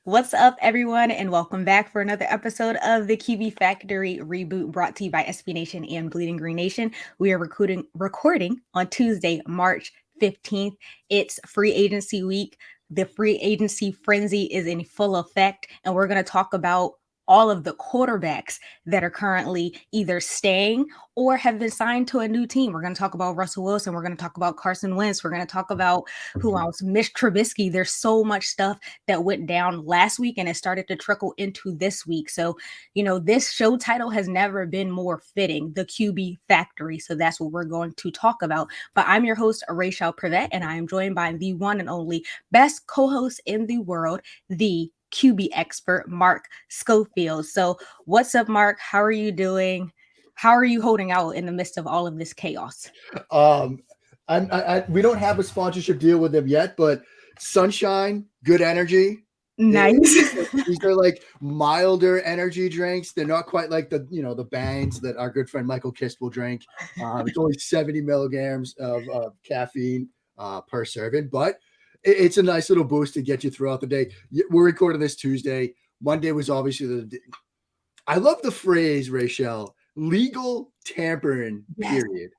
What's up, everyone, and welcome back for another episode of the QB Factory Reboot brought to you by SB Nation and Bleeding Green Nation. We are recording on Tuesday, March 15th. It's free agency week. The free agency frenzy is in full effect, and we're going to talk about all of the quarterbacks that are currently either staying or have been signed to a new team. We're going to talk about Russell Wilson. We're going to talk about Carson Wentz. We're going to talk about who else? Mitch Trubisky. There's so much stuff that went down last week and it started to trickle into this week. So, this show title has never been more fitting, the QB Factory. So that's what we're going to talk about. But I'm your host, Raichele Privette, and I am joined by the one and only best co-host in the world, the QB expert, Mark Schofield. So what's up, Mark? How are you doing? How are you holding out in the midst of all of this chaos? We don't have a sponsorship deal with them yet, but sunshine, good energy. Nice. These are like milder energy drinks. They're not quite like the bangs that our good friend Michael Kist will drink. It's only 70 milligrams of caffeine per serving, but it's a nice little boost to get you throughout the day. We're recording this Tuesday. Monday was obviously I love the phrase, Raichele, legal tampering, period.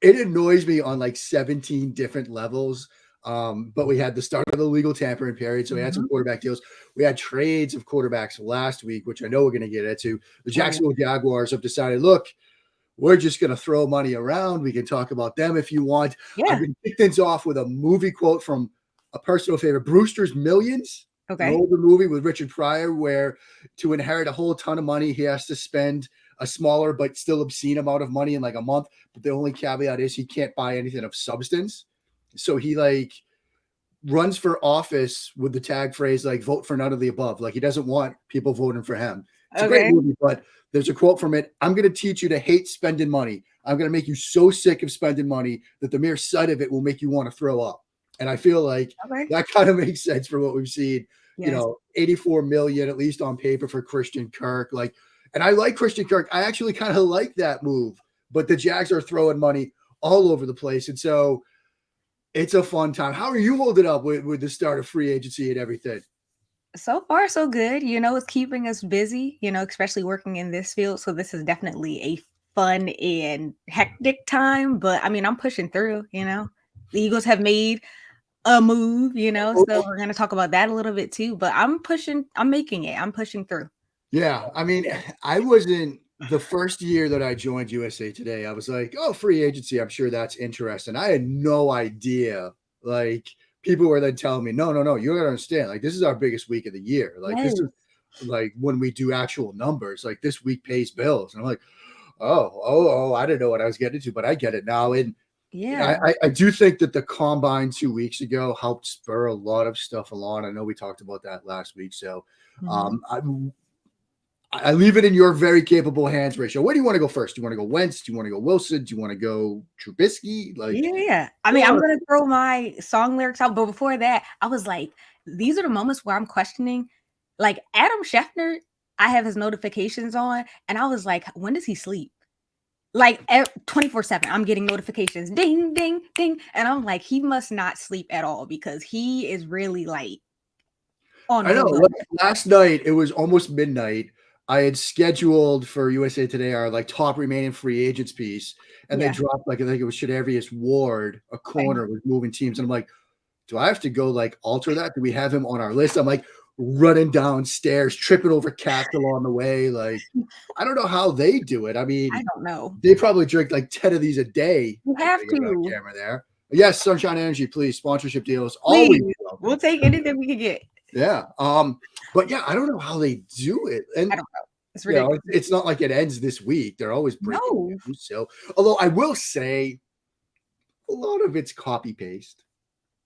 It annoys me on like 17 different levels. But we had the start of the legal tampering period. So we had some quarterback deals. We had trades of quarterbacks last week, which I know we're going to get into. The Jacksonville Jaguars have decided, look, we're just going to throw money around. We can talk about them if you want. Yeah. I'm going to kick things off with a movie quote from a personal favorite, Brewster's Millions. Okay. An older movie with Richard Pryor, where to inherit a whole ton of money, he has to spend a smaller but still obscene amount of money in like a month. But the only caveat is he can't buy anything of substance. So he runs for office with the tag phrase vote for none of the above. Like he doesn't want people voting for him. It's a great movie, but there's a quote from it. I'm going to teach you to hate spending money. I'm going to make you so sick of spending money that the mere sight of it will make you want to throw up. And I feel like that kind of makes sense for what we've seen. Yes. 84 million, at least on paper, for Christian Kirk. And I like Christian Kirk. I actually kind of like that move, but the Jags are throwing money all over the place. And so it's a fun time. How are you holding up with the start of free agency and everything? So far, so good. It's keeping us busy, especially working in this field. So this is definitely a fun and hectic time. But I mean, I'm pushing through, The Eagles have made a move, so we're going to talk about that a little bit too. But I'm making it. I'm pushing through. Yeah. I mean, I wasn't the first year that I joined USA Today. I was like, oh, free agency. I'm sure that's interesting. I had no idea. People were then telling me, no, you don't understand. This is our biggest week of the year. This is when we do actual numbers, this week pays bills. And I'm like, oh, I didn't know what I was getting into, but I get it now. And I do think that the combine 2 weeks ago helped spur a lot of stuff along. I know we talked about that last week. So I leave it in your very capable hands, Raichele. Where do you want to go first? Do you want to go Wentz? Do you want to go Wilson? Do you want to go Trubisky? Yeah. I mean, I'm going to throw my song lyrics out. But before that, I was like, these are the moments where I'm questioning. Adam Schefter, I have his notifications on. And I was like, when does he sleep? 24/7, I'm getting notifications. Ding, ding, ding. And I'm like, he must not sleep at all because he is really on. I know. Last night, it was almost midnight. I had scheduled for USA Today our top remaining free agents piece, and they dropped I think it was Shadavius Ward, a corner with moving teams. And I'm like, do I have to go alter that? Do we have him on our list? I'm running downstairs, tripping over cats along the way. I don't know how they do it. I mean, I don't know. They probably drink 10 of these a day. You have to. Camera there. Yes, Sunshine Energy, please. Sponsorship deals. Please. We'll take anything we can get. Yeah. But yeah, I don't know how they do it. And I don't know. It's ridiculous. It's not like it ends this week. They're always breaking news. So, although I will say a lot of it's copy paste.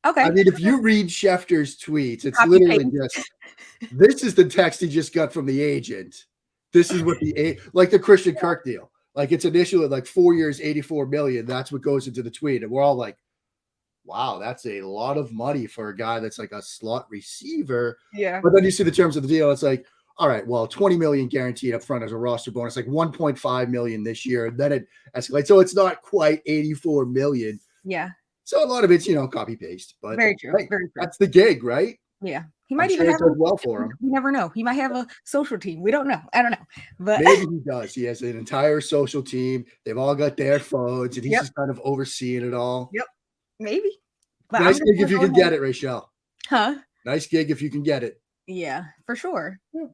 Okay. I mean, if you read Schefter's tweets, it's literally just this is the text he just got from the agent. This is what the Christian Kirk deal. It's initially 4 years, 84 million. That's what goes into the tweet. And we're all like, wow, that's a lot of money for a guy that's a slot receiver. Yeah. But then you see the terms of the deal. It's all right, well, 20 million guaranteed up front as a roster bonus, 1.5 million this year. And then it escalates. So it's not quite 84 million. Yeah. So a lot of it's, copy paste. But very true. Hey, very true. That's the gig, right? Yeah. He I'm might even sure it have does well for him. we never know. He might have a social team. We don't know. I don't know. But Maybe he does. He has an entire social team. They've all got their phones, and he's yep, just kind of overseeing it all. yep, maybe. But I'm Nice just gig gonna if you go can ahead. get it, Raichele. Huh? Nice gig if you can get it. Yeah, for sure. Yeah.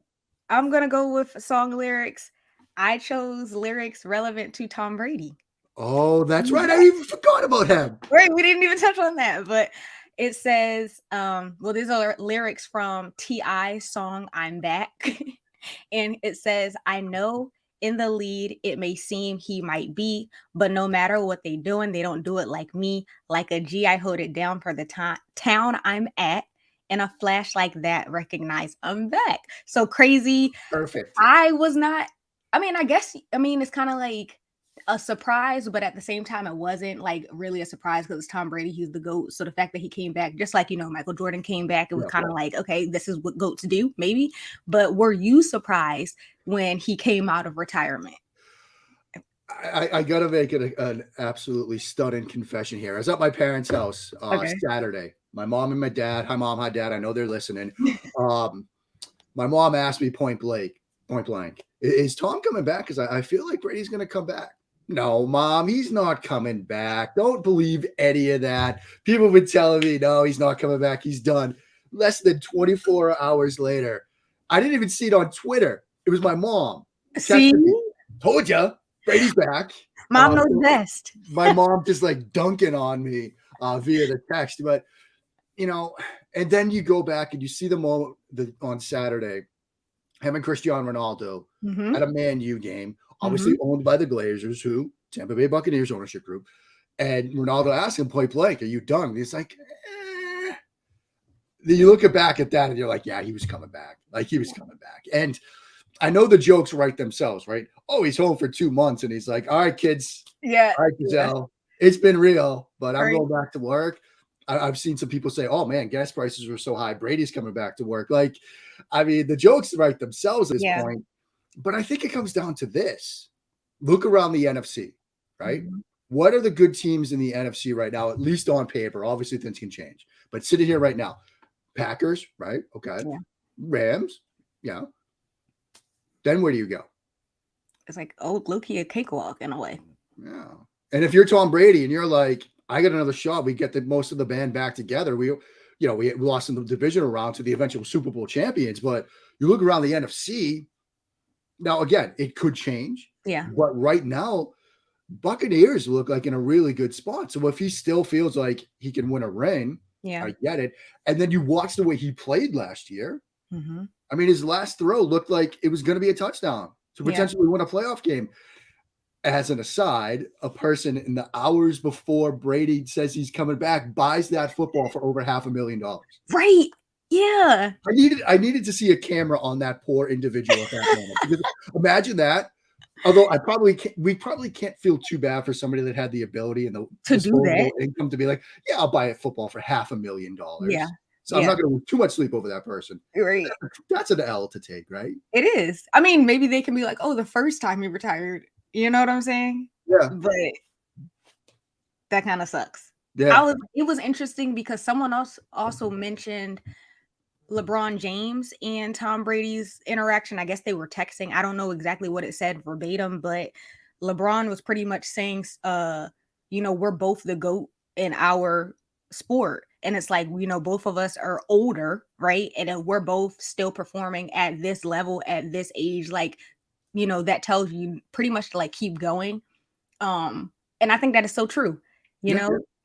I'm gonna go with song lyrics. I chose lyrics relevant to Tom Brady. Oh, that's right. I even forgot about him. Right, we didn't even touch on that, but it says, well, these are lyrics from T.I.'s song I'm Back. And it says, I know in the lead it may seem he might be, but no matter what they doing, they don't do it like me. Like a G, I hold it down for the town I'm at. In a flash like that, recognize I'm back. So crazy. Perfect. I was not, it's kind of like a surprise, but at the same time, it wasn't like really a surprise because it's Tom Brady. He's the GOAT. So the fact that he came back, just like, Michael Jordan came back, it was Yeah. kind of like, okay, this is what GOATs do, maybe. But were you surprised when he came out of retirement? I got to make it an absolutely stunning confession here. I was at my parents' house Okay. Saturday. My mom and my dad. Hi, Mom. Hi, Dad. I know they're listening. My mom asked me point blank, is Tom coming back? Because I feel like Brady's going to come back. No, Mom, he's not coming back. Don't believe any of that. People have been telling me, no, he's not coming back. He's done. Less than 24 hours later, I didn't even see it on Twitter. It was my mom. See, Told you, Brady's back. Mom knows best. My mom just like dunking on me via the text. But, and then you go back and you see the moment on Saturday, him and Cristiano Ronaldo at a Man U game, obviously owned by the Glazers, who Tampa Bay Buccaneers ownership group. And Ronaldo asked him point blank, are you done? And he's like, Then you look back at that and you're like, yeah, he was coming back. Like he was coming back. And I know the jokes write themselves, right? Oh, he's home for 2 months. And he's like, all right, kids. Yeah. All right, Giselle. It's been real, but I'm Right. going back to work. I've seen some people say, oh, man, gas prices were so high. Brady's coming back to work. Like, I mean, the jokes write themselves at this point. But I think it comes down to this. Look around the NFC, right? What are the good teams in the NFC right now, at least on paper? Obviously, things can change. But sitting here right now, Packers, right? Okay. Yeah. Rams, yeah. Then where do you go? It's like, oh, low-key a cakewalk in a way. Yeah. And if you're Tom Brady and you're like, I got another shot, we get most of the band back together. We lost in the divisional round to the eventual Super Bowl champions. But you look around the NFC, now again, it could change. Yeah. But right now, Buccaneers look like in a really good spot. So if he still feels like he can win a ring, I get it. And then you watch the way he played last year. I mean, his last throw looked like it was going to be a touchdown to potentially win a playoff game. As an aside, a person in the hours before Brady says he's coming back buys that football for over $500,000. Right. Yeah. I needed to see a camera on that poor individual at that moment. Because imagine that. Although we probably can't feel too bad for somebody that had the ability and the disposable income to be like, yeah, I'll buy a football for $500,000. Yeah. So I'm not going to lose too much sleep over that person. Right. That's an L to take, right? It is. I mean, maybe they can be like, oh, the first time he retired. You know what I'm saying? Yeah. But that kind of sucks. Yeah. It was interesting because someone else also mentioned LeBron James and Tom Brady's interaction. I guess they were texting. I don't know exactly what it said verbatim, but LeBron was pretty much saying, we're both the GOAT in our sport. And it's like, both of us are older, right? And we're both still performing at this level, at this age. Like, that tells you pretty much to like keep going. And I think that is so true.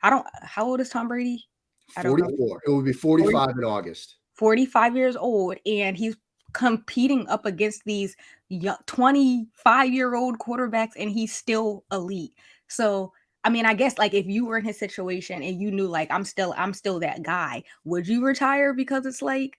How old is Tom Brady? 44. It will be 45 in August. 45 years old, and he's competing up against these 25-year-old quarterbacks, and he's still elite. So, I mean, I guess like if you were in his situation and you knew like I'm still that guy, would you retire because it's like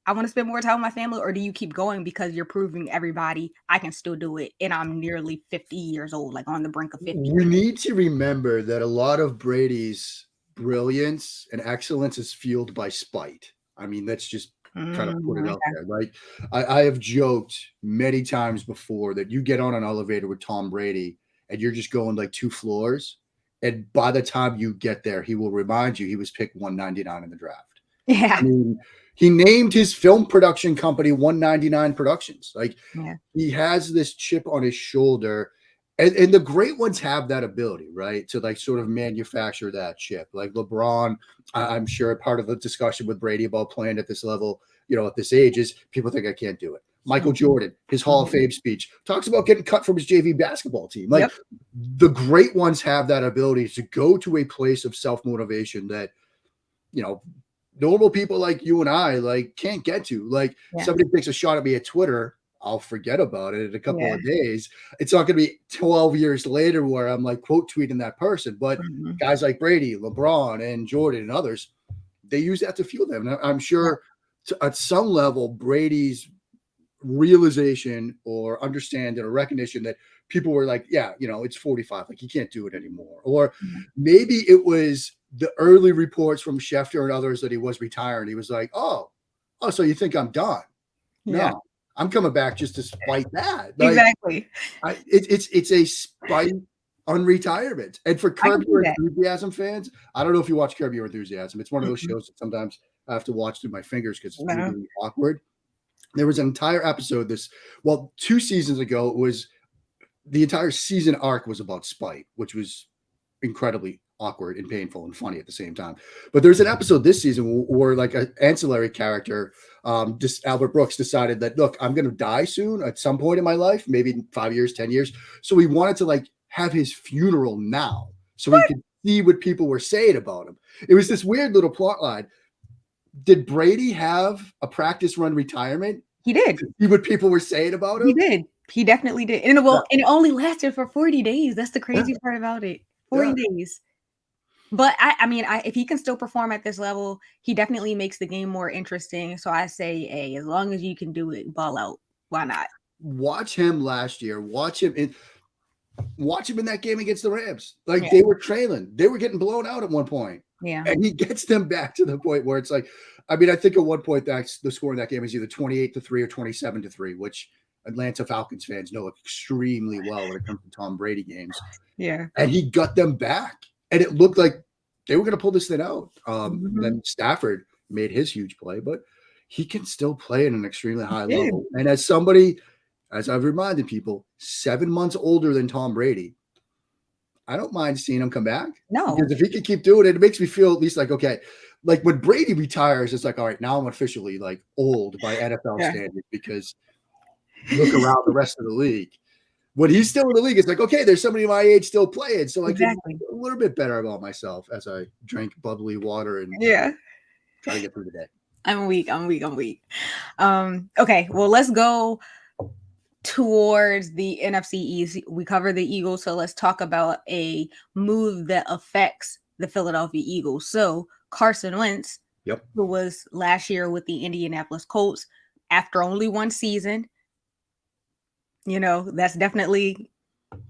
I want to spend more time with my family, or do you keep going because you're proving everybody I can still do it and I'm nearly 50 years old, like on the brink of 50? We need to remember that a lot of Brady's brilliance and excellence is fueled by spite. I mean, let's just kind of put it out there. Like I have joked many times before that you get on an elevator with Tom Brady and you're just going like 2 floors. And by the time you get there, he will remind you he was picked 199 in the draft. Yeah. I mean, he named his film production company 199 Productions. Like, Yeah. he has this chip on his shoulder. And the great ones have that ability, right? To like sort of manufacture that chip. Like LeBron, I'm sure part of the discussion with Brady about playing at this level, at this age is people think I can't do it. Michael Jordan, his Hall of Fame speech, talks about getting cut from his JV basketball team. Like, Yep. the great ones have that ability to go to a place of self-motivation that, normal people like you and I like can't get to. Like, Yeah. somebody takes a shot at me at Twitter, I'll forget about it in a couple Yeah. of days. It's not going to be 12 years later where I'm like quote tweeting that person. But Mhm. guys like Brady, LeBron, and Jordan and others, they use that to fuel them. And I'm sure at some level, Brady's realization or understanding or recognition that people were like, yeah, it's 45, like he can't do it anymore. Or maybe it was the early reports from Schefter and others that he was retiring. He was like, oh, so you think I'm done? Yeah. No, I'm coming back just to spite that. Like, Exactly. it's a spite on retirement. And for I can Curb see Your that. Enthusiasm fans, I don't know if you watch Curb Your Enthusiasm. It's one of those Mm-mm. shows that sometimes I have to watch through my fingers because it's No. really awkward. There was an entire episode 2 seasons ago, it was the entire season arc was about spite, which was incredibly awkward and painful and funny at the same time. But there's an episode this season where like an ancillary character, Albert Brooks, decided that, look, I'm going to die soon at some point in my life, maybe 5 years, 10 years. So he wanted to like have his funeral now so he could see what people were saying about him. It was this weird little plot line. Did Brady have a practice run retirement? He did. To see what people were saying about him? He did. He definitely did. And it only lasted for 40 days. That's the crazy part about it. 40 days. But I mean, if he can still perform at this level, he definitely makes the game more interesting. So I say, hey, as long as you can do it, ball out. Why not? Watch him last year. Watch him in that game against the Rams. Like, they were trailing. They were getting blown out at one point. Yeah. And he gets them back to the point where it's like, I mean, I think at one point the score in that game was either 28-3 or 27-3, which Atlanta Falcons fans know extremely well when it comes to Tom Brady games. Yeah. And he got them back. And it looked like they were going to pull this thing out. Then Stafford made his huge play, but he can still play at an extremely high level. And as somebody, as I've reminded people, 7 months older than Tom Brady, I don't mind seeing him come back. No. Because if he can keep doing it, it makes me feel at least like, okay, like when Brady retires, it's like, all right, now I'm officially like old by NFL standards because look around the rest of the league. When he's still in the league, it's like, okay, there's somebody my age still playing. So I can feel a little bit better about myself as I drink bubbly water and try to get through the day. I'm weak. Okay, well, let's go towards the NFC East. We covered the Eagles, so let's talk about a move that affects the Philadelphia Eagles. So Carson Wentz, who was last year with the Indianapolis Colts, after only one season, that's definitely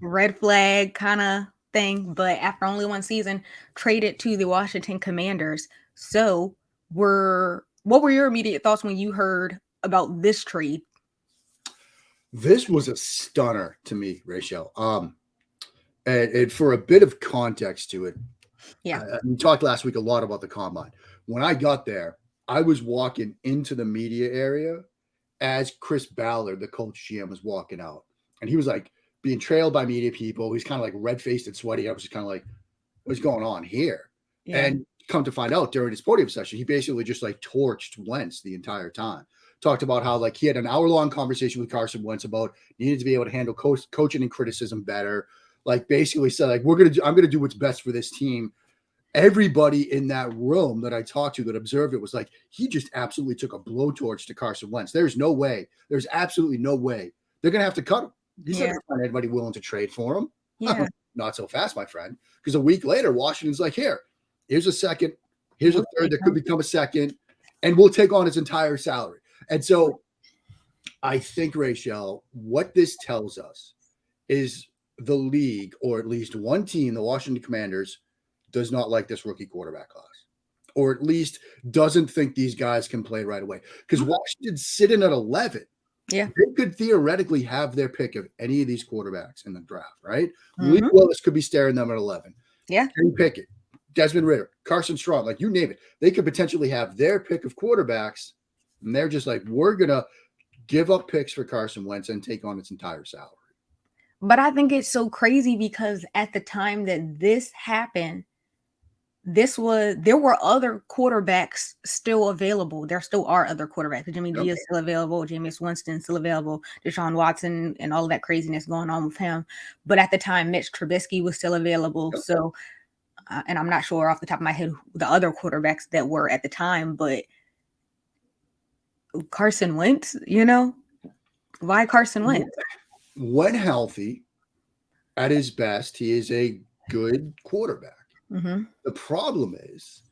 red flag kind of thing. But after only one season, traded to the Washington Commanders. So what were your immediate thoughts when you heard about this trade? This was a stunner to me, Raichele. And for a bit of context to it, we talked last week a lot about the combine. When I got there, I was walking into the media area as Chris Ballard, the Colts GM, was walking out. And he was like being trailed by media people. He's kind of like red-faced and sweaty. I was just kind of like, what's going on here? Yeah. And come to find out during his podium session, he basically just like torched Wentz the entire time. Talked about how like he had an hour-long conversation with Carson Wentz about needed to be able to handle coaching and criticism better. Like basically said, like, I'm gonna do what's best for this team. Everybody in that room that I talked to that observed it was like, he just absolutely took a blowtorch to Carson Wentz. There's absolutely no way they're gonna have to cut him. He's not gonna find anybody willing to trade for him. Yeah. Not so fast, my friend. Because a week later, Washington's like, here's a second, here's a third that could become a second, and we'll take on his entire salary. And so I think, Raichele, what this tells us is the league, or at least one team, the Washington Commanders, does not like this rookie quarterback class, or at least doesn't think these guys can play right away. Because Washington's sitting at 11. Yeah. They could theoretically have their pick of any of these quarterbacks in the draft, right? Malik Willis could be staring them at 11. Yeah. Kenny Pickett, Desmond Ridder, Carson Strong, like you name it. They could potentially have their pick of quarterbacks, and they're just like, we're going to give up picks for Carson Wentz and take on its entire salary. But I think it's so crazy because at the time that this happened, there were other quarterbacks still available. There still are other quarterbacks. Jimmy G is still available. Jameis Winston still available. Deshaun Watson and all of that craziness going on with him. But at the time, Mitch Trubisky was still available. Yep. So, and I'm not sure off the top of my head the other quarterbacks that were at the time, but Carson Wentz, why Carson Wentz? When healthy, at his best, he is a good quarterback. Mm-hmm. The problem is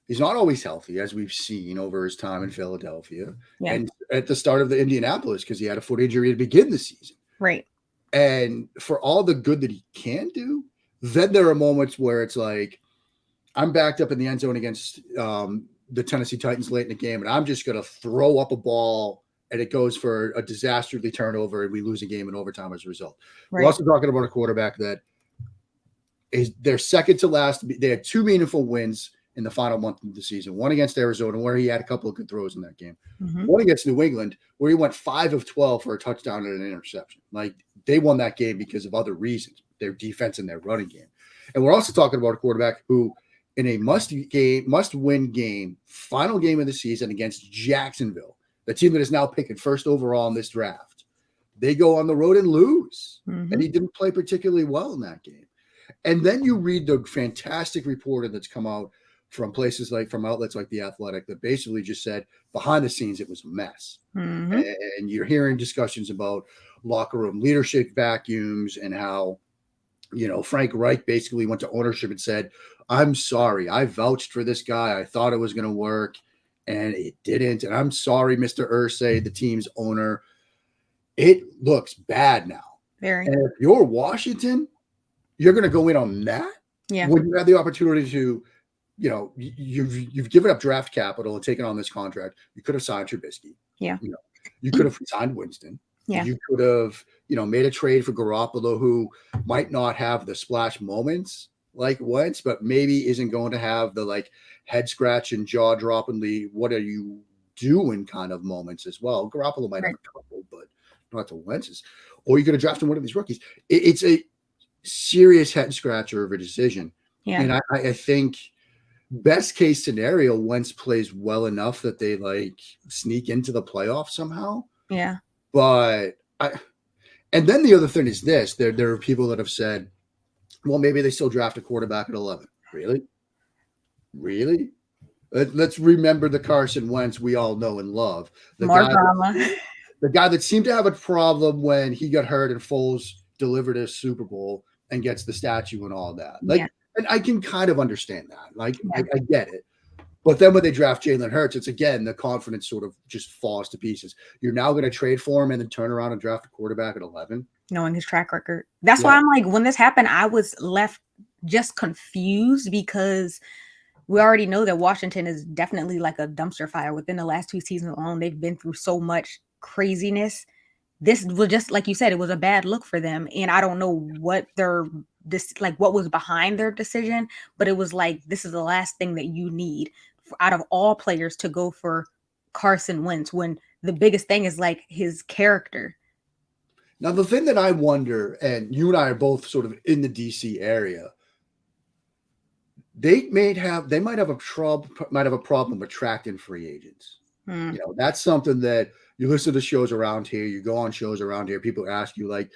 he's not always healthy, as we've seen over his time in Philadelphia and at the start of the Indianapolis, because he had a foot injury to begin the season. Right. And for all the good that he can do, then there are moments where it's like, I'm backed up in the end zone against the Tennessee Titans late in the game, and I'm just going to throw up a ball, and it goes for a disasterly turnover, and we lose a game in overtime as a result. Right. We're also talking about a quarterback that is their second to last. They had 2 meaningful wins in the final month of the season. One against Arizona, where he had a couple of good throws in that game. Mm-hmm. One against New England, where he went 5 of 12 for a touchdown and an interception. Like, they won that game because of other reasons, their defense and their running game. And we're also talking about a quarterback who, in a must-win game, final game of the season against Jacksonville, the team that is now picking first overall in this draft, they go on the road and lose. Mm-hmm. And he didn't play particularly well in that game. And then you read the fantastic reporting that's come out from from outlets like The Athletic that basically just said behind the scenes it was a mess. Mm-hmm. And you're hearing discussions about locker room leadership vacuums and how, Frank Reich basically went to ownership and said, I'm sorry, I vouched for this guy. I thought it was going to work, and it didn't. And I'm sorry, Mr. Irsay, the team's owner. It looks bad now. Very. And if you're Washington, you're going to go in on that? Yeah. When you have the opportunity to, you've given up draft capital and taken on this contract. You could have signed Trubisky. Yeah. You could have signed Winston. Yeah. You could have, made a trade for Garoppolo, who might not have the splash moments like Wentz, but maybe isn't going to have the head scratch and jaw droppingly, what are you doing kind of moments as well. Garoppolo might have a couple, but not to Wentz's. Or you could have drafted one of these rookies. It's a serious head scratcher of a decision. Yeah. And I think best case scenario, Wentz plays well enough that they sneak into the playoffs somehow. Yeah. But and then the other thing is this, there are people that have said, well, maybe they still draft a quarterback at 11. Really? Let's remember the Carson Wentz we all know and love. The guy that seemed to have a problem when he got hurt and Foles delivered a Super Bowl and gets the statue and all that. And I can kind of understand that. I get it. But then when they draft Jalen Hurts, it's again, the confidence sort of just falls to pieces. You're now going to trade for him and then turn around and draft a quarterback at 11. Knowing his track record. That's why I'm like, when this happened, I was left just confused because we already know that Washington is definitely like a dumpster fire. Within the last 2 seasons alone, they've been through so much craziness. This was just, like you said, it was a bad look for them. And I don't know what what was behind their decision, but it was like, this is the last thing that you need out of all players to go for Carson Wentz when the biggest thing is his character. Now, the thing that I wonder, and you and I are both sort of in the DC area, they might have a problem attracting free agents. That's something that you listen to shows around here, you go on shows around here, people ask you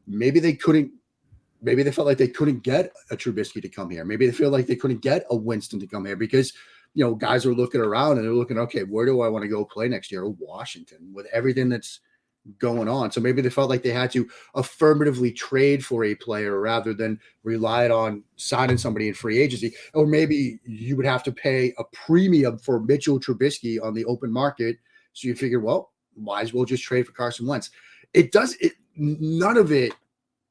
maybe they felt like they couldn't get a Trubisky to come here. Maybe they feel like they couldn't get a Winston to come here because, guys are looking around and they're looking, okay, where do I want to go play next year? Washington, with everything that's going on. So maybe they felt like they had to affirmatively trade for a player rather than relied on signing somebody in free agency. Or maybe you would have to pay a premium for Mitchell Trubisky on the open market. So you figure, well, might as well just trade for Carson Wentz. None of it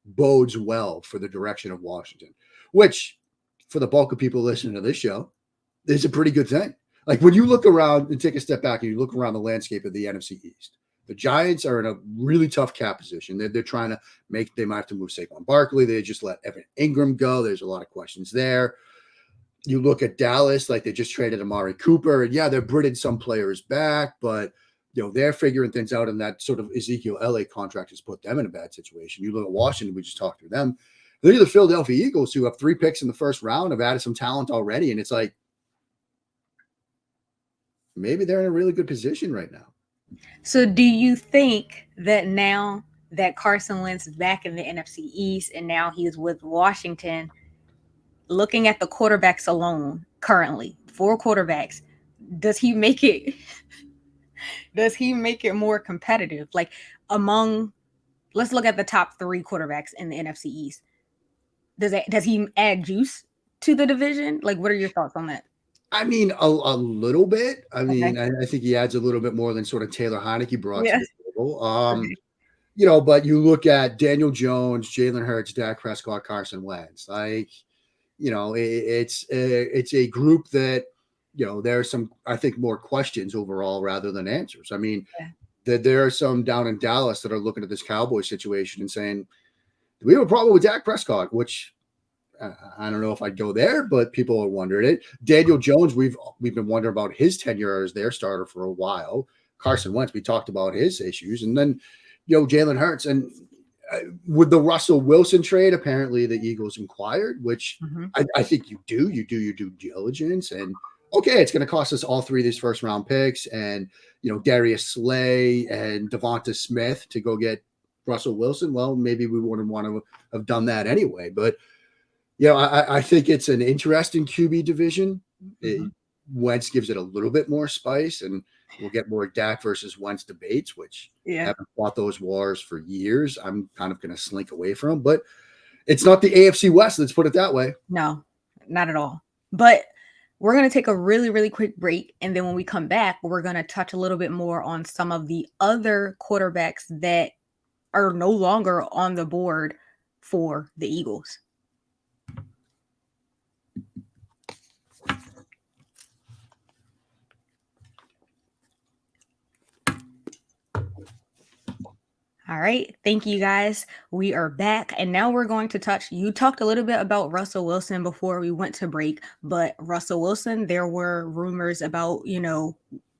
bodes well for the direction of Washington, which for the bulk of people listening to this show is a pretty good thing. When you look around and take a step back and you look around the landscape of the NFC East, the Giants are in a really tough cap position. They're trying to they might have to move Saquon Barkley. They just let Evan Ingram go. There's a lot of questions there. You look at Dallas, like they just traded Amari Cooper, and yeah, they're bringing some players back, but they're figuring things out, and that sort of Ezekiel Elliott contract has put them in a bad situation. You look at Washington, we just talked through them. Look at the Philadelphia Eagles, who have 3 picks in the first round, have added some talent already, and it's like maybe they're in a really good position right now. So do you think that now that Carson Wentz is back in the NFC East and now he's with Washington, looking at the quarterbacks alone currently, 4 quarterbacks, does he make it more competitive? Like let's look at the top 3 quarterbacks in the NFC East. Does he add juice to the division? Like, what are your thoughts on that? I mean, a little bit. I mean, Okay. I think he adds a little bit more than sort of Taylor Heineke brought to Yes. the table. Okay. But you look at Daniel Jones, Jalen Hurts, Dak Prescott, Carson Wentz. Like, it's a group that, there's some, I think, more questions overall rather than answers. I mean, Yeah. that there are some down in Dallas that are looking at this Cowboy situation and saying, do we have a problem with Dak Prescott? Which I don't know if I'd go there, but people are wondering it. Daniel Jones, we've been wondering about his tenure as their starter for a while. Carson Wentz, we talked about his issues, and then Jalen Hurts, and with the Russell Wilson trade, apparently the Eagles inquired, which I think you do. You do your due diligence, and okay, it's going to cost us all 3 of these first round picks, and Darius Slay and Devonta Smith to go get Russell Wilson. Well, maybe we wouldn't want to have done that anyway, but. I think it's an interesting QB division. Wentz gives it a little bit more spice, and we'll get more Dak versus Wentz debates, which haven't fought those wars for years. I'm kind of going to slink away from, but it's not the AFC West. Let's put it that way. No, not at all. But we're going to take a really, really quick break. And then when we come back, we're going to touch a little bit more on some of the other quarterbacks that are no longer on the board for the Eagles. All right. Thank you, guys. We are back. And now we're going to touch. You talked a little bit about Russell Wilson before we went to break. But Russell Wilson, there were rumors about,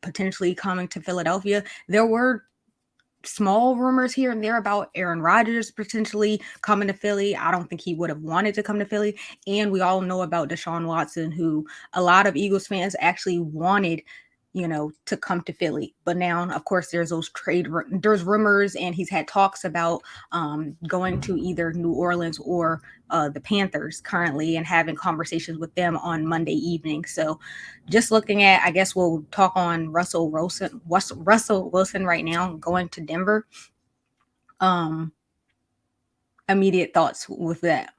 potentially coming to Philadelphia. There were small rumors here and there about Aaron Rodgers potentially coming to Philly. I don't think he would have wanted to come to Philly. And we all know about Deshaun Watson, who a lot of Eagles fans actually wanted to come to Philly. But now, of course, there's rumors, and he's had talks about going to either New Orleans or the Panthers currently, and having conversations with them on Monday evening. So just looking at, I guess we'll talk on Russell Wilson right now, going to Denver. Immediate thoughts with that.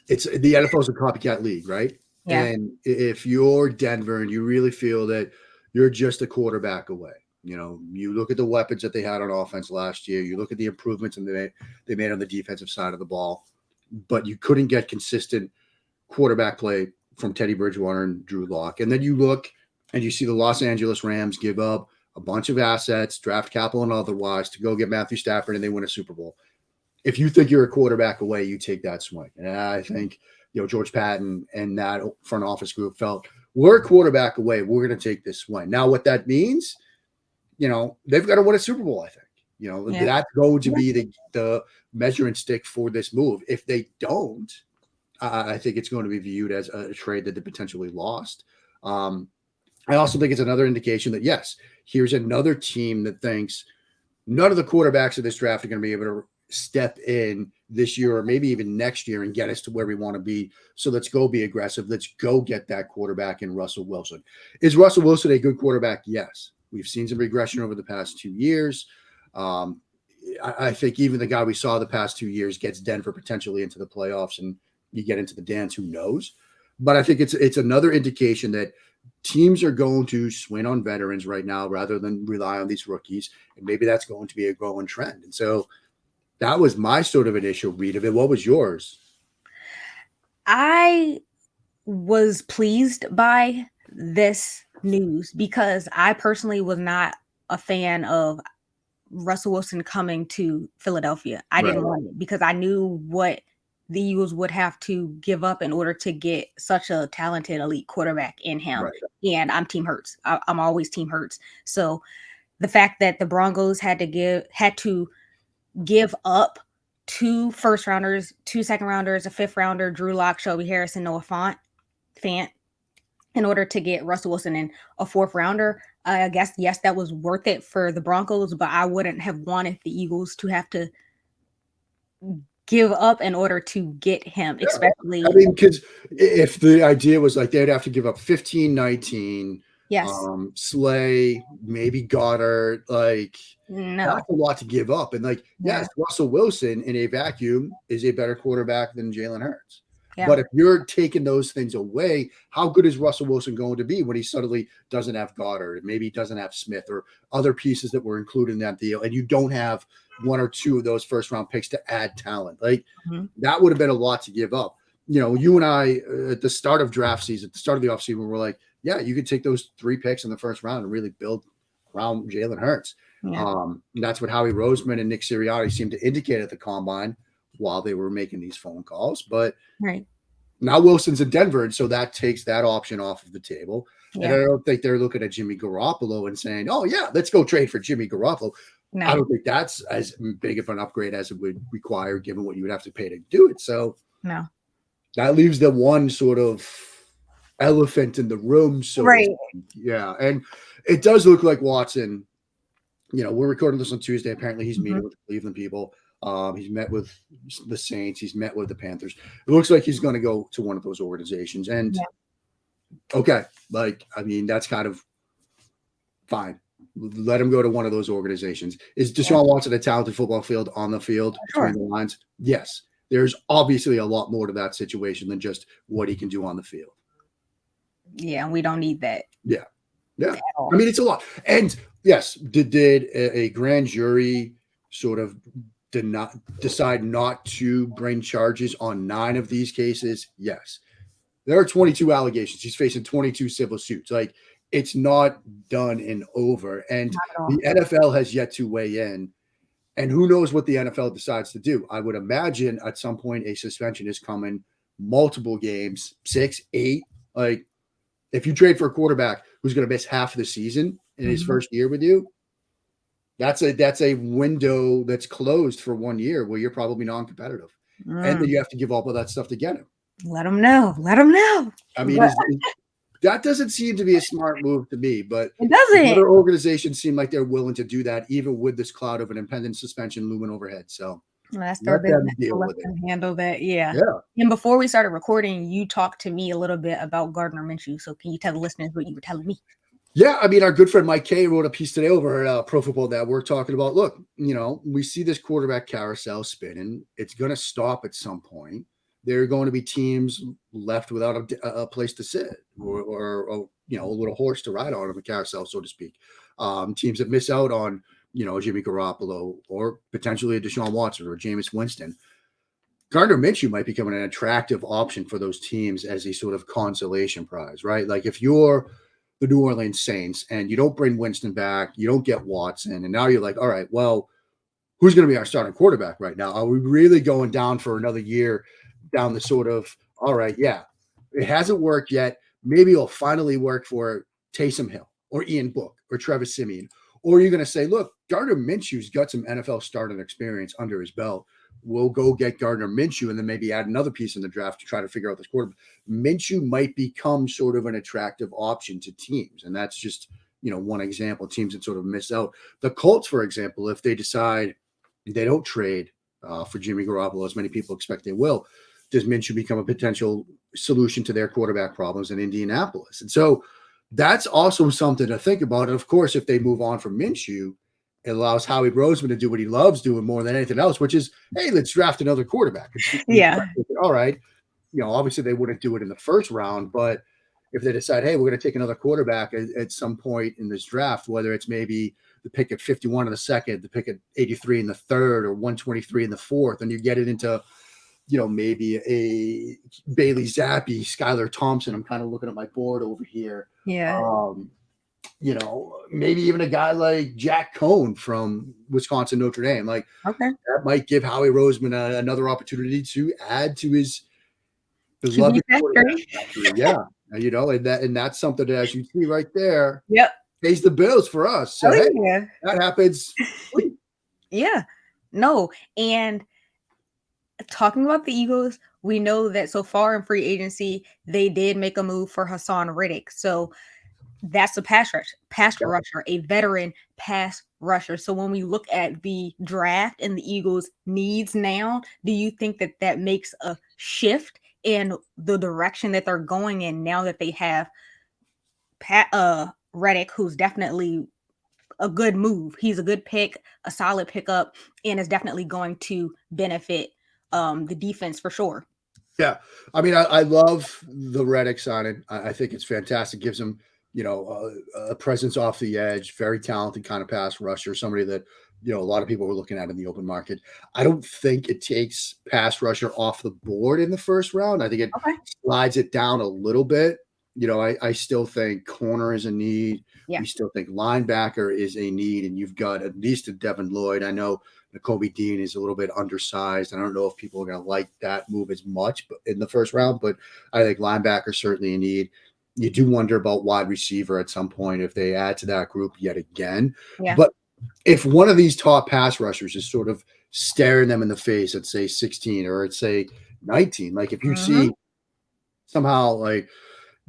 It's the NFL's a copycat league, right? Yeah. And if you're Denver and you really feel that you're just a quarterback away, you look at the weapons that they had on offense last year, you look at the improvements they made on the defensive side of the ball, but you couldn't get consistent quarterback play from Teddy Bridgewater and Drew Lock. And then you look and you see the Los Angeles Rams give up a bunch of assets, draft capital and otherwise, to go get Matthew Stafford, and they win a Super Bowl. If you think you're a quarterback away, you take that swing. And I think George Patton and that front office group felt, we're a quarterback away. We're going to take this swing. Now, what that means, they've got to win a Super Bowl, I think. That's going to be the measuring stick for this move. If they don't, I think it's going to be viewed as a trade that they potentially lost. I also think it's another indication that, yes, here's another team that thinks none of the quarterbacks of this draft are going to be able to step in this year or maybe even next year and get us to where we want to be. So let's go be aggressive. Let's go get that quarterback in Russell Wilson. Is Russell Wilson a good quarterback? Yes. We've seen some regression over the past 2 years. I think even the guy we saw the past 2 years gets Denver potentially into the playoffs, and you get into the dance, who knows? But I think it's another indication that teams are going to swing on veterans right now rather than rely on these rookies. And maybe that's going to be a growing trend. And so that was my sort of initial read of it. What was yours? I was pleased by this news because I personally was not a fan of Russell Wilson coming to Philadelphia. I didn't want it because I knew what the Eagles would have to give up in order to get such a talented elite quarterback in him. Right. And I'm Team Hurts. I'm always Team Hurts. So the fact that the Broncos had to give up 2 first rounders, 2 second rounders, a 5th rounder, Drew Lock, Shelby Harrison, Noah Fant, in order to get Russell Wilson and a 4th rounder, I guess, yes, that was worth it for the Broncos, but I wouldn't have wanted the Eagles to have to give up in order to get him, especially. I mean, because if the idea was like they'd have to give up 15, 19, Yes. Slay, maybe Goddard, like No. that's a lot to give up. And like, yes, Russell Wilson in a vacuum is a better quarterback than Jalen Hurts. Yeah. But if you're taking those things away, how good is Russell Wilson going to be when he suddenly doesn't have Goddard, maybe he doesn't have Smith or other pieces that were included in that deal, and you don't have 1 or 2 of those first round picks to add talent? Like that would have been a lot to give up. You know, you and I at the start of draft season, at the start of the offseason, we're like, yeah, you could take those 3 picks in the first round and really build around Jalen Hurts. Yeah. That's what Howie Roseman and Nick Sirianni seemed to indicate at the combine while they were making these phone calls. But now Wilson's in Denver, and so that takes that option off of the table. And I don't think they're looking at Jimmy Garoppolo and saying, oh, yeah, let's go trade for Jimmy Garoppolo. No. I don't think that's as big of an upgrade as it would require, given what you would have to pay to do it. So that leaves the one sort of elephant in the room. So yeah. And it does look like Watson, you know, we're recording this on Tuesday. Apparently he's meeting with the Cleveland people. He's met with the Saints. He's met with the Panthers. It looks like he's going to go to one of those organizations. And okay, like, I mean, that's kind of fine. Let him go to one of those organizations. Is Deshaun Watson a talented football field on the field between the lines? Yes. There's obviously a lot more to that situation than just what he can do on the field. Yeah, we don't need that. Yeah. Yeah. I mean, it's a lot. And yes, did a grand jury sort of decide not to bring charges on 9 of these cases? Yes. There are 22 allegations. He's facing 22 civil suits. Like, it's not done and over. And the NFL has yet to weigh in. And who knows what the NFL decides to do? I would imagine at some point a suspension is coming, multiple games, 6, 8. Like, if you trade for a quarterback who's going to miss half of the season in his first year with you, that's a window that's closed for 1 year where you're probably non-competitive. And then you have to give up all that stuff to get him. Let him know. Let him know. I mean, that doesn't seem to be a smart move to me, but it doesn't. Other organizations seem like they're willing to do that, even with this cloud of an impending suspension looming overhead. So that's their business. Let them handle that. Yeah. And before we started recording, you talked to me a little bit about Gardner Minshew. So can you tell the listeners what you were telling me? Yeah, I mean, our good friend Mike Kay wrote a piece today over at Pro Football Network talking about, look, you know, we see this quarterback carousel spinning. It's going to stop at some point. There are going to be teams left without a place to sit or you know, a little horse to ride on the carousel, so to speak. Teams that miss out on, you know, Jimmy Garoppolo or potentially a Deshaun Watson or Jameis Winston. Gardner Minshew might become an attractive option for those teams as a sort of consolation prize, right? Like if you're the New Orleans Saints and you don't bring Winston back, you don't get Watson, and now you're like, all right, well, who's going to be our starting quarterback right now? Are we really going down for another year down the sort of, all right, yeah, it hasn't worked yet. Maybe it'll finally work for Taysom Hill or Ian Book or Trevor Siemian. Or you're going to say, look, Gardner Minshew's got some NFL starting experience under his belt. We'll go get Gardner Minshew and then maybe add another piece in the draft to try to figure out this quarterback. Minshew might become sort of an attractive option to teams. And that's just, you know, one example, teams that sort of miss out. The Colts, for example, if they decide they don't trade for Jimmy Garoppolo, as many people expect they will, does Minshew become a potential solution to their quarterback problems in Indianapolis? And so that's also something to think about. And of course, if they move on from Minshew, it allows Howie Roseman to do what he loves doing more than anything else, which is, hey, let's draft another quarterback. Yeah. All right. You know, obviously they wouldn't do it in the first round, but if they decide, hey, we're going to take another quarterback at some point in this draft, whether it's maybe the pick at 51 in the second, the pick at 83 in the third, or 123 in the fourth, and you get it into, you know, maybe a Bailey Zappi, Skylar Thompson. I'm kind of looking at my board over here. Yeah. maybe even a guy like Jack Cohn from Wisconsin Notre Dame. Like Okay. that might give Howie Roseman another opportunity to add to his QB beloved quarterback Factory. factory. Yeah. And that's something that, as you see right there, Yep. pays the bills for us. So, Oh hey, yeah. that happens. Sweet. Yeah. No. And talking about the Eagles, we know that so far in free agency, they did make a move for Hassan Reddick. So that's a pass Yeah. rusher, a veteran pass rusher. So when we look at the draft and the Eagles' needs now, do you think that that makes a shift in the direction that they're going in now that they have Reddick, who's definitely a good move. He's a good pick, a solid pickup, and is definitely going to benefit the defense for sure. Yeah. I mean, I love the Reddix signing. I think it's fantastic. Gives him, a presence off the edge, very talented kind of pass rusher, somebody that, a lot of people were looking at in the open market. I don't think it takes pass rusher off the board in the first round. I think it Okay. slides it down a little bit. I still think corner is a need. Yeah. We still think linebacker is a need, and you've got at least a Devin Lloyd. I know Nakobe Dean is a little bit undersized. I don't know if people are going to like that move as much in the first round, but I think linebacker certainly a need. You do wonder about wide receiver at some point if they add to that group yet again. Yeah. But if one of these top pass rushers is sort of staring them in the face at, say, 16 or at, say, 19, like if you see somehow like,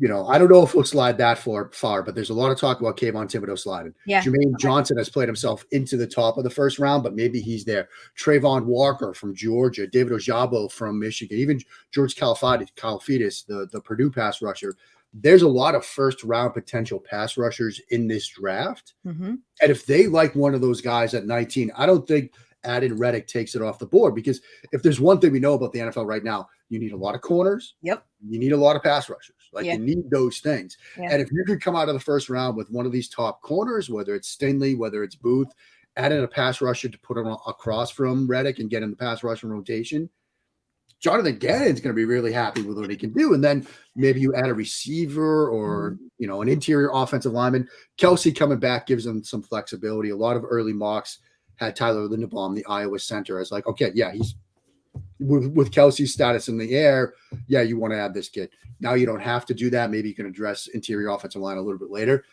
I don't know if we'll slide that far, but there's a lot of talk about Kayvon Thibodeau sliding. Yeah. Jermaine Johnson has played himself into the top of the first round, but maybe he's there. Trayvon Walker from Georgia, David Ojabo from Michigan, even George Kalafidis, the Purdue pass rusher. There's a lot of first round potential pass rushers in this draft. And if they like one of those guys at 19, I don't think adding Reddick takes it off the board, because if there's one thing we know about the NFL right now, you need a lot of corners. Yep. You need a lot of pass rushers. Yeah. You need those things. Yeah. And if you could come out of the first round with one of these top corners, whether it's Stingley, whether it's Booth, add in a pass rusher to put him across from Reddick and get in the pass rushing rotation, Jonathan Gannon's going to be really happy with what he can do. And then maybe you add a receiver or, an interior offensive lineman. Kelsey coming back gives them some flexibility. A lot of early mocks had Tyler Linderbaum, the Iowa center, as like, okay, yeah, he's with Kelsey's status in the air. Yeah, you want to add this kid. Now you don't have to do that. Maybe you can address interior offensive line a little bit later.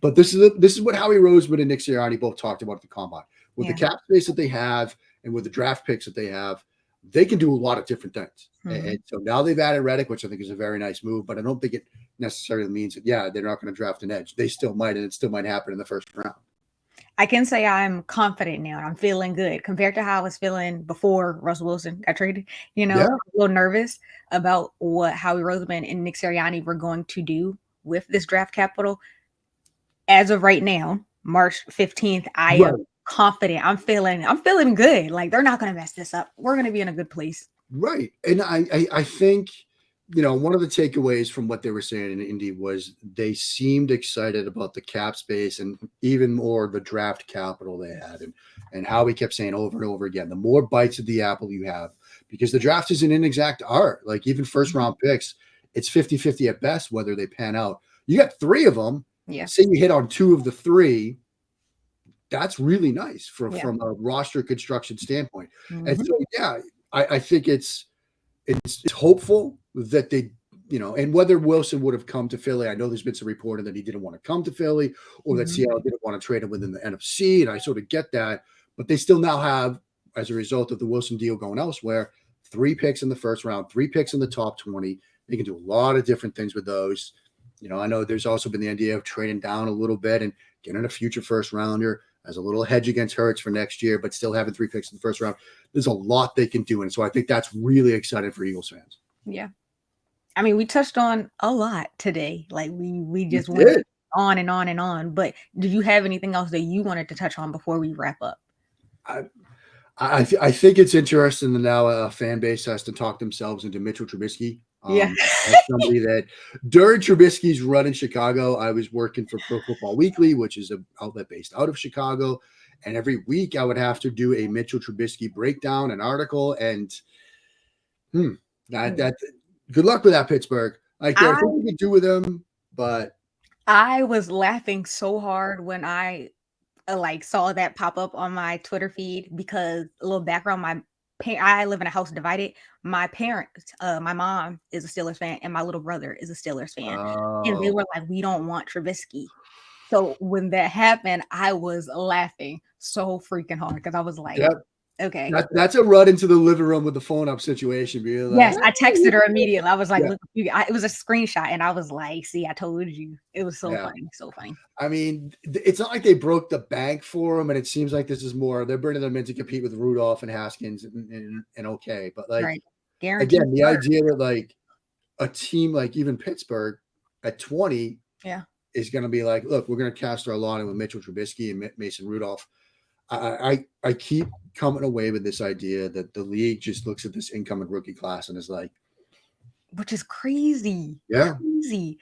But this is what Howie Roseman and Nick Sirianni both talked about at the combine. With the cap space that they have and with the draft picks that they have, they can do a lot of different things. And so now they've added Reddick, which I think is a very nice move, but I don't think it necessarily means that, they're not going to draft an edge. They still might, and it still might happen in the first round. I can say I'm confident now. I'm feeling good compared to how I was feeling before Russell Wilson got traded. I'm a little nervous about what Howie Roseman and Nick Sirianni were going to do with this draft capital. As of right now, March 15th, I am confident. I'm feeling good. Like they're not going to mess this up. We're going to be in a good place. Right. And I think, one of the takeaways from what they were saying in Indy was they seemed excited about the cap space and even more the draft capital they had. And how we kept saying over and over again, the more bites of the apple you have, because the draft is an inexact art. Like even first round picks, it's 50-50 at best, whether they pan out. You got 3 of them. Yeah. Say you hit on 2 of the 3. That's really nice from a roster construction standpoint. And so, I think it's hopeful that they, and whether Wilson would have come to Philly, I know there's been some reporting that he didn't want to come to Philly or that Seattle didn't want to trade him within the NFC. And I sort of get that, but they still now have, as a result of the Wilson deal going elsewhere, 3 picks in the first round, 3 picks in the top 20. They can do a lot of different things with those. I know there's also been the idea of trading down a little bit and getting a future first rounder as a little hedge against Hurts for next year, but still having 3 picks in the first round. There's a lot they can do. And so I think that's really exciting for Eagles fans. Yeah. I mean, we touched on a lot today. Like we just went on and on and on. But do you have anything else that you wanted to touch on before we wrap up? I think it's interesting that now a fan base has to talk themselves into Mitchell Trubisky. As somebody that during Trubisky's run in Chicago, I was working for Pro Football Weekly, which is an outlet based out of Chicago. And every week I would have to do a Mitchell Trubisky breakdown, an article. And that good luck with that, Pittsburgh. Like there's things we can do with him, but I was laughing so hard when I like saw that pop up on my Twitter feed because a little background, I live in a house divided. My parents, my mom is a Steelers fan and my little brother is a Steelers fan. And they Oh, were like, we don't want Trubisky. So when that happened, I was laughing so freaking hard because I was like, yeah. okay. That's a run into the living room with the phone up situation. Being like, Yes, I texted her immediately. I was like, yeah, look, it was a screenshot, and I was like, see, I told you. It was so yeah. funny, so funny. I mean, it's not like they broke the bank for him, and it seems like this is more they're bringing them in to compete with Rudolph and Haskins and okay. But like Right. Guaranteed again, the start. idea that like a team like even Pittsburgh at 20 Yeah. is going to be like, look, we're going to cast our line with Mitchell Trubisky and Mason Rudolph. I keep coming away with this idea that the league just looks at this incoming rookie class and is like, Which is crazy. yeah, Crazy.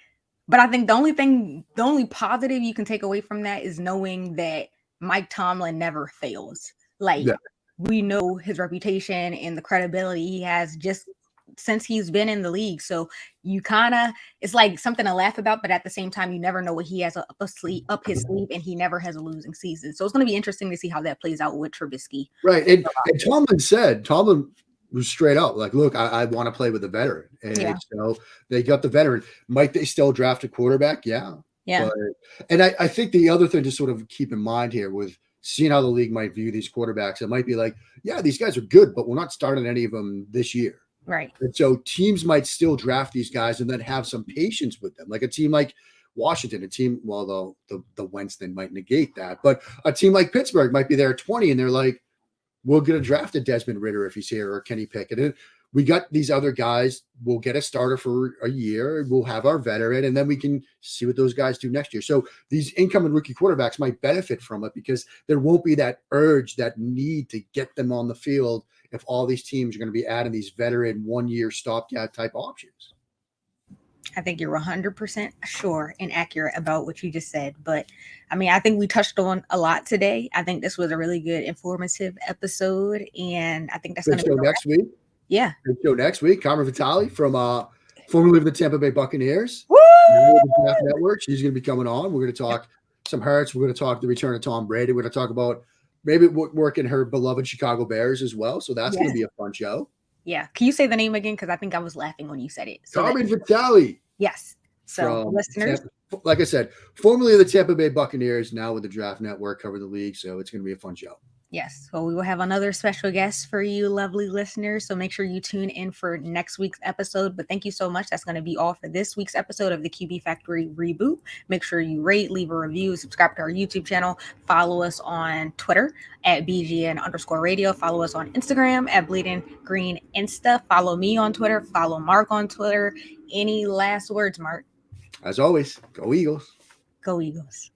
But I think the only positive you can take away from that is knowing that Mike Tomlin never fails. Like, yeah, we know his reputation and the credibility he has just since he's been in the league. So you kind of, it's like something to laugh about, but at the same time, you never know what he has up his sleeve, and he never has a losing season. So it's going to be interesting to see how that plays out with Trubisky. right. And Tomlin was straight up like, look, I want to play with a veteran. Yeah. And so they got the veteran. Might they still draft a quarterback? Yeah. Yeah. But and I think the other thing to sort of keep in mind here with seeing how the league might view these quarterbacks, it might be like, yeah, these guys are good, but we're not starting any of them this year. Right. And so teams might still draft these guys and then have some patience with them. Like a team like Washington, a team, well, the Wentz thing might negate that, but a team like Pittsburgh might be there at 20 and they're like, we're going to draft a Desmond Ritter if he's here or Kenny Pickett. And we got these other guys. We'll get a starter for a year. We'll have our veteran, and then we can see what those guys do next year. So these incoming rookie quarterbacks might benefit from it because there won't be that urge, that need to get them on the field if all these teams are going to be adding these veteran 1 year stopgap type options. I think you're 100% sure and accurate about what you just said. But I mean, I think we touched on a lot today. I think this was a really good, informative episode. And I think that's going Big to show be next week. Yeah. Big show next week. Carmen Vitale from formerly of the Tampa Bay Buccaneers. Woo! The Draft Network. She's going to be coming on. We're going to talk some Hurts. We're going to talk the return of Tom Brady. We're going to talk about maybe working her beloved Chicago Bears as well. So that's going to be a fun show. Yeah. Can you say the name again? Because I think I was laughing when you said it. So Carmen Vitale. Yes. So listeners, like I said, formerly of the Tampa Bay Buccaneers, now with the Draft Network, cover the league. So it's going to be a fun show. Yes. Well, we will have another special guest for you, lovely listeners. So make sure you tune in for next week's episode. But thank you so much. That's going to be all for this week's episode of the QB Factory Reboot. Make sure you rate, leave a review, subscribe to our YouTube channel, follow us on Twitter at BGN_radio. Follow us on Instagram at Bleeding Green Insta. Follow me on Twitter. Follow Mark on Twitter. Any last words, Mark? As always, go Eagles. Go Eagles.